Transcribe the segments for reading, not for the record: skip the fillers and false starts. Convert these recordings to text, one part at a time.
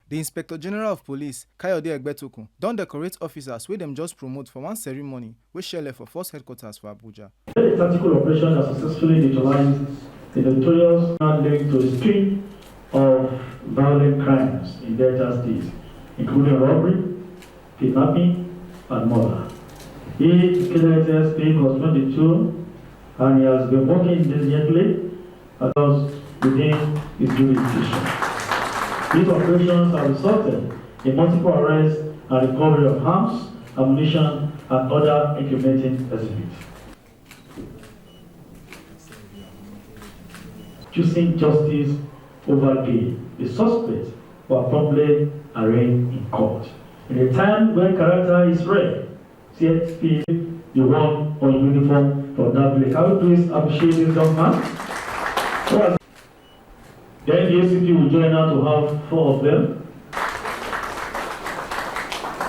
The Inspector General of Police, IGP Egbetokun, don decorate officers wey dem just promote for one ceremony wey shele for Force Headquarters for Abuja. The tactical operation has successfully neutralized the notorious linked to a string of violent crimes in Delta State, including robbery, kidnapping, and murder. He declared State was 22, and he has been working diligently within his jurisdiction. These operations have resulted in multiple arrests and recovery of arms, ammunition, and other incriminating exhibits. Choosing justice over gain, the suspects were promptly arraigned in court. In a time when character is rare, CSP, the one on uniform for that. Can we please appreciate this young man? Then the ACP will join out to have 4 of them.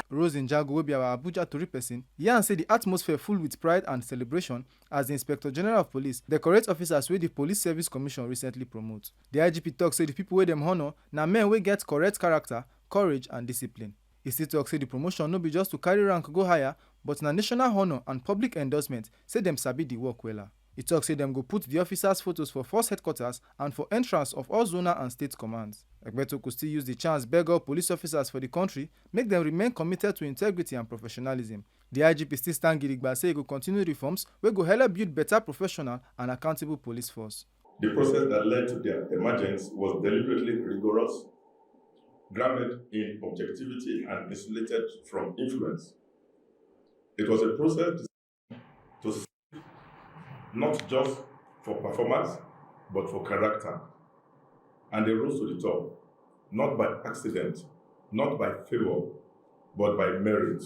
Rose Njago, wey be our Abuja Tori person, yarn say the atmosphere full with pride and celebration as the Inspector General of Police decorate officers wey the Police Service Commission recently promote. The IGP talk say the people wey dem honor na men wey get correct character, courage and discipline. He still talk say the promotion no be just to carry rank go higher, but na national honor and public endorsement say dem sabi the work wella. He talk say dem go put the officers' photos for Force Headquarters and for entrance of all zonal and state commands. Egbetokun still use the chance beg all police officers for the country make them remain committed to integrity and professionalism. The IGP still stand gidigba say he go continue reforms wey go help build better professional and accountable police force. The process that led to their emergence was deliberately rigorous, grounded in objectivity and insulated from influence. It was a process to seek not just for performance, but for character. And they rose to the top, not by accident, not by favor, but by merit.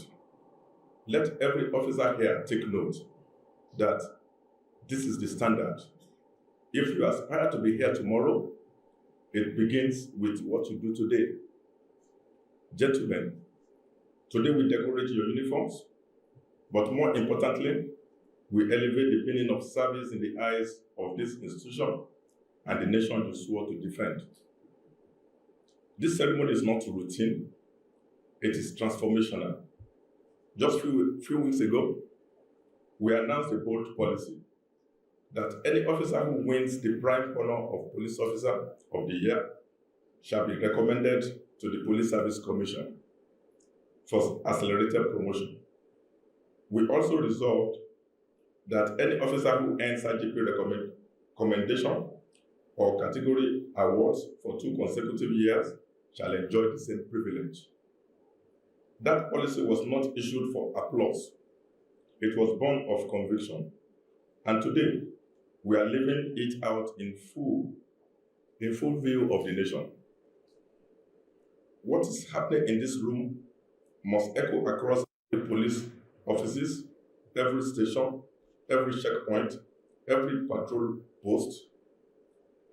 Let every officer here take note that this is the standard. If you aspire to be here tomorrow, it begins with what you do today. Gentlemen, today we decorate your uniforms, but more importantly, we elevate the meaning of service in the eyes of this institution and the nation you swore to defend. This ceremony is not routine, it is transformational. Just a few weeks ago, we announced a bold policy that any officer who wins the prime honor of Police Officer of the Year shall be recommended to the Police Service Commission for accelerated promotion. We also resolved that any officer who earns IGP commendation or category awards for 2 consecutive years shall enjoy the same privilege. That policy was not issued for applause. It was born of conviction. And today, we are living it out in full view of the nation. What is happening in this room must echo across the police offices, every station, every checkpoint, every patrol post.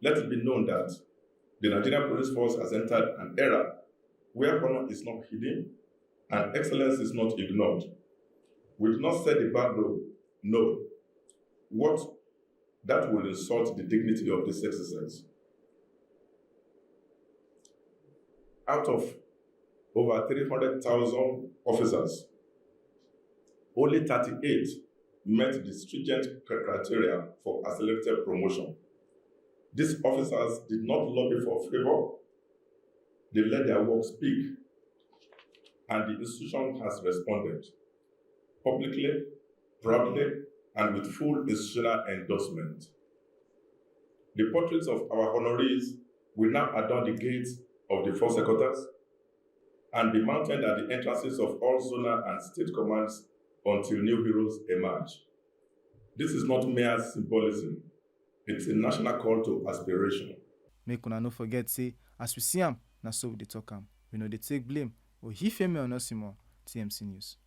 Let it be known that the Nigerian Police Force has entered an era where honor is not hidden and excellence is not ignored. We do not set the bar low, no. What that will insult the dignity of this exercise. Out of over 300,000 officers, only 38 met the stringent criteria for accelerated promotion. These officers did not lobby for favor, they let their work speak, and the institution has responded publicly, proudly, and with full institutional endorsement. The portraits of our honorees will now adorn the gates of the Force Headquarters and be mounted at the entrances of all zonal and state commands until new heroes emerge. This is not mere symbolism, it's a national call to aspiration. Make una no forget say, as we see am, na so we dey talk am. We no dey take blame, but he fame or no TMC News.